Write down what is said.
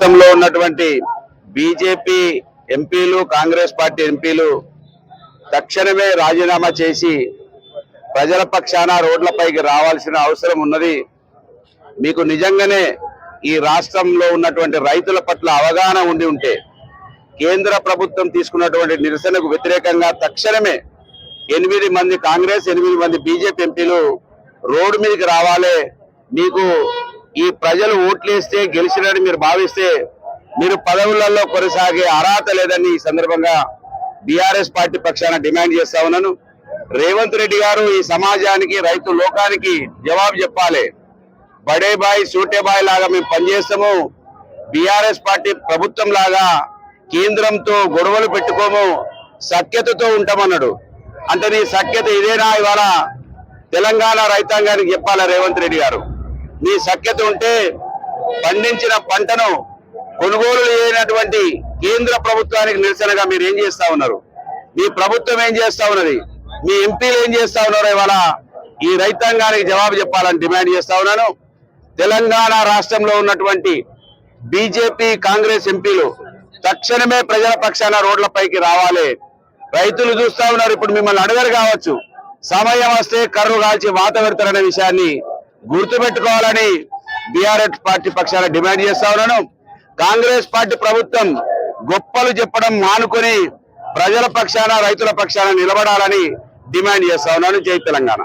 రాష్ట్రంలో ఉన్నటువంటి బీజేపీ ఎంపీలు కాంగ్రెస్ పార్టీ ఎంపీలు తక్షణమే రాజీనామా చేసి ప్రజల పక్షాన రోడ్లపైకి రావాల్సిన అవసరం ఉన్నది. మీకు నిజంగానే ఈ రాష్ట్రంలో ఉన్నటువంటి రైతుల పట్ల అవగాహన ఉండి ఉంటే కేంద్ర ప్రభుత్వం తీసుకున్నటువంటి నిరసనకు వ్యతిరేకంగా తక్షణమే 8 మంది కాంగ్రెస్ 8 మంది బీజేపీ ఎంపీలు రోడ్డు మీదకి రావాలి. మీకు ఈ ప్రజలు ఓట్లేస్తే గెలిచినని మీరు భావిస్తే మీరు పదవులలో కొనసాగే అర్హత లేదని ఈ సందర్భంగా బీఆర్ఎస్ పార్టీ పక్షాన డిమాండ్ చేస్తా ఉన్నాను. రేవంత్ రెడ్డి గారు ఈ సమాజానికి రైతు లోకానికి జవాబు చెప్పాలి. బడే బాయ్ సూటే బాయ్ లాగా మేము పనిచేస్తాము, బీఆర్ఎస్ పార్టీ ప్రభుత్వం లాగా కేంద్రంతో గొడవలు పెట్టుకోము, సఖ్యతతో ఉంటామన్నాడు. అంటే నీ సఖ్యత ఇదేనా? ఇవాళ తెలంగాణ రైతాంగానికి చెప్పాలి రేవంత్ రెడ్డి గారు, నీ సఖ్యత ఉంటే పండించిన పంటను కొనుగోలు చేయనటువంటి కేంద్ర ప్రభుత్వానికి నిరసనగా మీరు ఏం చేస్తా ఉన్నారు? మీ ప్రభుత్వం ఏం చేస్తా ఉన్నది? మీ ఎంపీలు ఏం చేస్తా ఉన్నారు? ఇవాళ ఈ రైతాంగానికి జవాబు చెప్పాలని డిమాండ్ చేస్తా ఉన్నాను. తెలంగాణ రాష్ట్రంలో ఉన్నటువంటి బీజేపీ కాంగ్రెస్ ఎంపీలు తక్షణమే ప్రజల పక్షాన రోడ్లపైకి రావాలి. రైతులు చూస్తా ఉన్నారు, ఇప్పుడు మిమ్మల్ని అడగరు కావచ్చు, సమయం వస్తే కర్రు కాల్చి వాత పెడతారనే విషయాన్ని గుర్తుపెట్టుకోవాలని బీఆర్ఎస్ పార్టీ పక్షాన డిమాండ్ చేస్తా ఉన్నాను. కాంగ్రెస్ పార్టీ ప్రభుత్వం గొప్పలు చెప్పడం మానుకొని ప్రజల పక్షాన రైతుల పక్షాన నిలబడాలని డిమాండ్ చేస్తా ఉన్నాను. జై తెలంగాణ.